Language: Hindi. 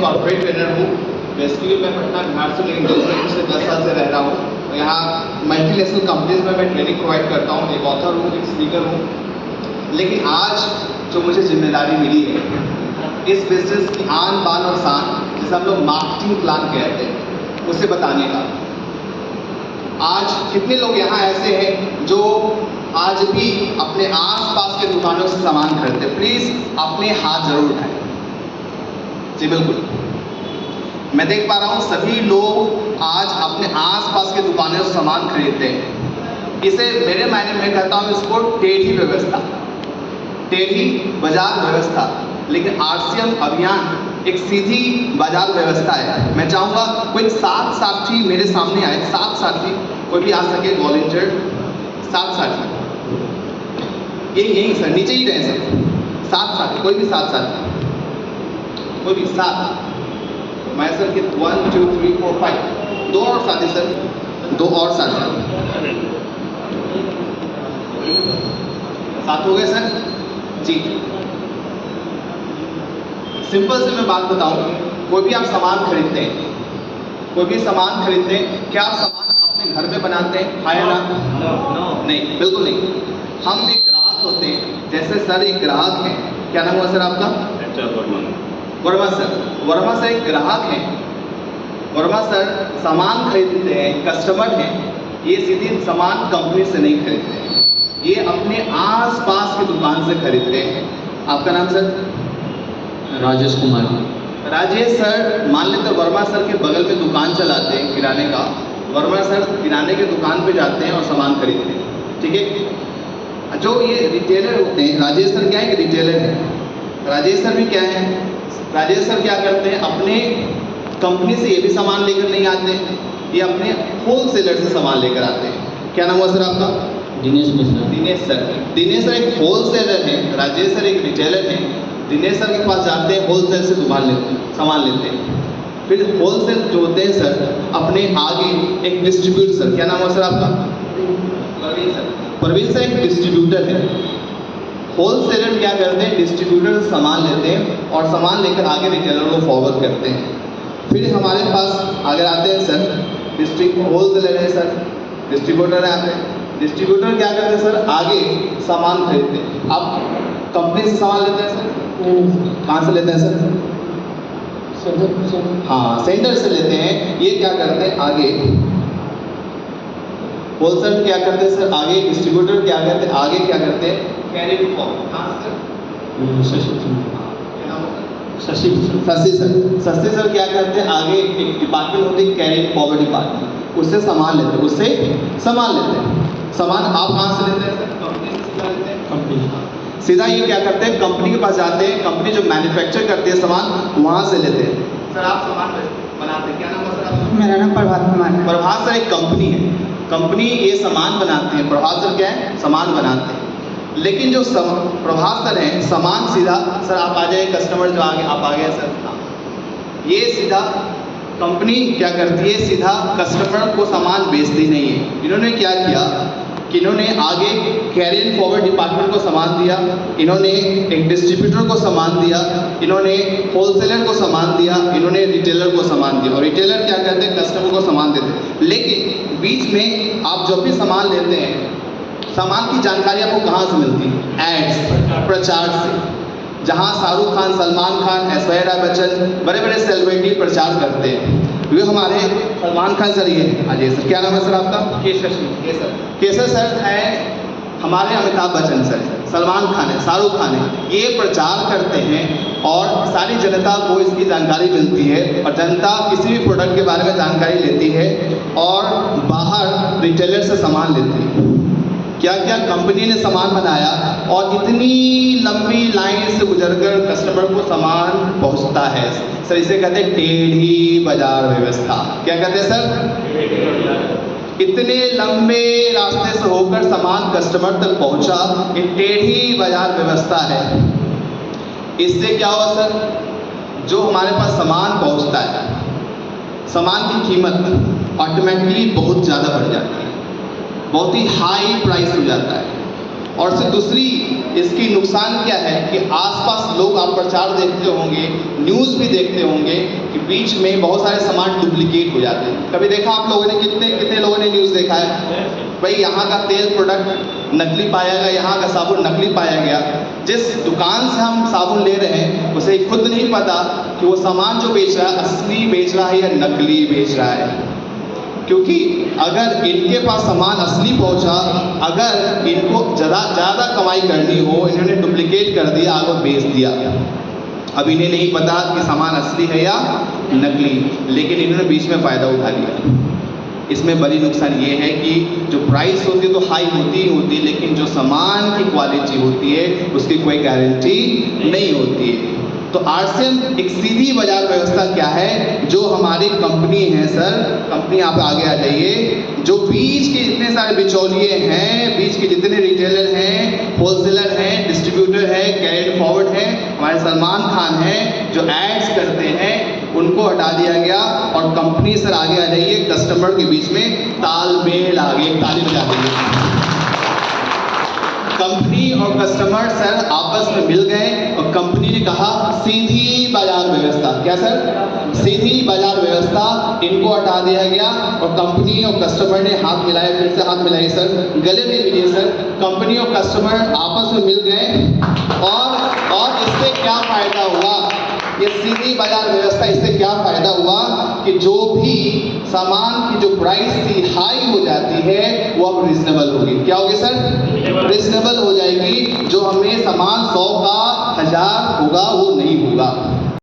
कॉर्पोरेट ट्रेनर हूँ। बेसिकली मैं पटना बिहार से, लेकिन दिल्ली में पिछले 10 साल से रह रहा हूँ। यहाँ मल्टीनेशनल कंपनीज में मैं ट्रेनिंग प्रोवाइड करता हूँ, एक ऑथर हूँ, एक स्पीकर हूँ। लेकिन आज जो मुझे जिम्मेदारी मिली है इस बिजनेस की आन बान और शान, जिसे हम लोग मार्केटिंग प्लान कहते हैं, उसे बताने का। आज कितने लोग यहाँ ऐसे हैं जो आज भी अपने आसपास के दुकानों से सामान खरीदते हैं? प्लीज अपने हाथ जरूर उठाएं। जी बिल्कुल, मैं देख पा रहा हूँ सभी लोग आज अपने आसपास के दुकानों से सामान खरीदते हैं। इसे मेरे मायने में कहता हूँ इसको टेढ़ी व्यवस्था, टेढ़ी बाजार व्यवस्था। लेकिन आरसीएम अभियान एक सीधी बाजार व्यवस्था है। मैं चाहूँगा कोई 7 साथी मेरे सामने आए, 7 साथी, कोई भी आ सके वॉलंटियर। 7 साथी, यही सर, नीचे ही रहे सर। 7 साथी, कोई भी 7 साथी, कोई भी 7। मैं सर के 1 2 3 4 5, 2 और साथी सर, 2 और साथी, 7 हो गए सर जी। सिंपल से मैं बात बताऊं, कोई भी आप सामान खरीदते हैं, कोई भी सामान खरीदते हैं, क्या आप सामान अपने घर में बनाते हैं? हाँ या ना? नहीं, बिल्कुल नहीं। हम एक ग्राहक होते हैं, जैसे सर एक ग्राहक है। क्या नाम हुआ सर आपका? वर्मा सर। वर्मा सर एक ग्राहक हैं। वर्मा सर सामान खरीदते हैं, कस्टमर हैं। ये सीधी सामान कंपनी से नहीं खरीदते हैं, ये अपने आसपास की दुकान से खरीदते हैं। आपका नाम सर? राजेश कुमार। राजेश सर, मान लेते वर्मा सर के बगल में दुकान चलाते हैं किराने का। वर्मा सर किराने के दुकान पे जाते हैं और सामान खरीदते हैं, ठीक है। जो ये रिटेलर होते हैं, राजेश सर क्या है? रिटेलर है। राजेश सर भी क्या है? राजेश सर क्या करते हैं? अपने कंपनी से ये भी सामान लेकर नहीं आते, ये अपने होलसेलर से सामान लेकर आते हैं। क्या नाम हुआ सर आपका? दिनेश मिश्रा। दिनेश सर। दिनेश सर एक होलसेलर है, राजेश सर एक रिटेलर है। दिनेश सर के पास जाते हैं, होलसेल से सामान लेते हैं। फिर होलसेल जो होते हैं सर, अपने आगे एक डिस्ट्रीब्यूटर। क्या नाम हुआ सर आपका? प्रवीण सर। प्रवीण सर एक डिस्ट्रीब्यूटर है। होलसेलर क्या करते हैं? डिस्ट्रीब्यूटर से सामान लेते हैं और सामान लेकर आगे रिटेलर को फॉरवर्ड करते हैं। फिर हमारे पास अगर आते हैं सर, होलसेलर है सर, डिस्ट्रीब्यूटर है। आप डिस्ट्रीब्यूटर क्या करते हैं सर? आगे सामान खरीदते हैं। आप कंपनी से सामान लेते हैं सर? कहाँ से लेते हैं सर? हाँ, सेंटर से लेते हैं। ये क्या करते हैं? आगे होलसेलर क्या करते हैं सर? आगे डिस्ट्रीब्यूटर क्या करते हैं? आगे क्या करते हैं? Carry forward. कहाँ सर? शशि सर क्या करते हैं? आगे एक डिपार्टमेंट होती है, कैरी फॉरवर्ड डिपार्टमेंट, उससे सामान लेते हैं, सामान आप कहाँ से लेते हैं सर? कंपनी से सीधा लेते हैं। कंपनी सीधा ये क्या करते हैं? कंपनी के पास जाते हैं, कंपनी जो मैन्युफैक्चर करती है सामान, वहाँ से लेते हैं। सर आप सामान बनाते हैं, क्या नाम है सर आपका? मेरा नाम प्रभात कुमार है। प्रभात सर एक कंपनी है, कंपनी ये सामान बनाती है। प्रभात सर क्या है? सामान बनाते हैं। लेकिन जो प्रभात सर हैं, सामान सीधा सर आप आ जाए, कस्टमर जो आगे आप आ गए सर, ये सीधा कंपनी क्या करती है? सीधा कस्टमर को सामान बेचती नहीं है। इन्होंने क्या किया कि इन्होंने आगे कैरी एंड फॉरवर्ड डिपार्टमेंट को सामान दिया, इन्होंने एक डिस्ट्रीब्यूटर को सामान दिया, इन्होंने होलसेलर को सामान दिया, इन्होंने रिटेलर को सामान दिया। और रिटेलर क्या करते हैं? कस्टमर को सामान देते हैं। लेकिन बीच में आप जब भी सामान लेते हैं, सामान की जानकारी आपको कहाँ से मिलती है? एड्स, प्रचार से। जहाँ शाहरुख खान, सलमान खान, ऐश्वर्या राय बच्चन, बड़े बड़े सेलिब्रिटी प्रचार करते हैं। वे हमारे सलमान खान सर, ये अजय सर, क्या नाम है सर आपका? केसर सर है हमारे, अमिताभ बच्चन सर, सलमान खान है, शाहरुख खान है। ये प्रचार करते हैं और सारी जनता को इसकी जानकारी मिलती है, और जनता किसी भी प्रोडक्ट के बारे में जानकारी लेती है और बाहर रिटेलर से सामान लेती है। क्या क्या कंपनी ने सामान बनाया और इतनी लंबी लाइन से गुजरकर कस्टमर को सामान पहुंचता है सर, इसे कहते हैं टेढ़ी बाजार व्यवस्था। क्या कहते हैं सर? इतने लंबे रास्ते से होकर सामान कस्टमर तक पहुंचा, ये टेढ़ी बाजार व्यवस्था है। इससे क्या हुआ सर? जो हमारे पास सामान पहुंचता है, सामान की कीमत ऑटोमेटिकली बहुत ज़्यादा बढ़ जाती है, बहुत ही हाई प्राइस हो जाता है। और से दूसरी इसकी नुकसान क्या है कि आसपास लोग आप प्रचार देखते होंगे, न्यूज़ भी देखते होंगे कि बीच में बहुत सारे सामान डुप्लीकेट हो जाते हैं। कभी देखा आप लोगों ने, कितने लोगों ने न्यूज़ देखा है भाई यहाँ का तेल प्रोडक्ट नकली पाया गया, यहाँ का साबुन नकली पाया गया। जिस दुकान से हम साबुन ले रहे हैं उसे खुद नहीं पता कि वो सामान जो बेच रहा है असली बेच रहा है या नकली बेच रहा है, क्योंकि अगर इनके पास सामान असली पहुंचा, अगर इनको ज़्यादा कमाई करनी हो, इन्होंने डुप्लीकेट कर दिया, आगे बेच दिया। अब इन्हें नहीं पता कि सामान असली है या नकली, लेकिन इन्होंने बीच में फ़ायदा उठा लिया। इसमें बड़ी नुकसान ये है कि जो प्राइस होती है तो हाई होती ही होती है, लेकिन जो सामान की क्वालिटी होती है उसकी कोई गारंटी नहीं होती है। तो आरसीएम एक सीधी बाजार व्यवस्था क्या है, जो हमारी कंपनी है सर, कंपनी आप आगे आ जाइए, जो बीच के जितने सारे बिचौलिए हैं, बीच के जितने रिटेलर हैं, होलसेलर हैं, डिस्ट्रीब्यूटर है, कैरियर फॉरवर्ड है, हमारे सलमान खान हैं जो एड्स करते हैं, उनको हटा दिया गया और कंपनी सर आगे आ जाइए, कस्टमर के बीच में तालमेल आ गई, ताली बजा देंगे। कंपनी और कस्टमर सर आपस में मिल गए और कंपनी ने कहा सीधी बाजार व्यवस्था। क्या सर? सीधी बाजार व्यवस्था, इनको हटा दिया गया और कंपनी और कस्टमर ने हाथ मिलाए। फिर से हाथ मिलाइए सर, गले में मिलिए सर। कंपनी और कस्टमर आपस में मिल गए और इससे क्या फायदा हुआ, ये सीधी बाजार व्यवस्था, इससे क्या फायदा हुआ कि जो भी सामान की जो प्राइस थी हाई हो जाती है वो अब रीजनेबल होगी। क्या होगी सर? रीजनेबल हो जाएगी। जो हमें सामान 100 का 1000 होगा वो नहीं होगा।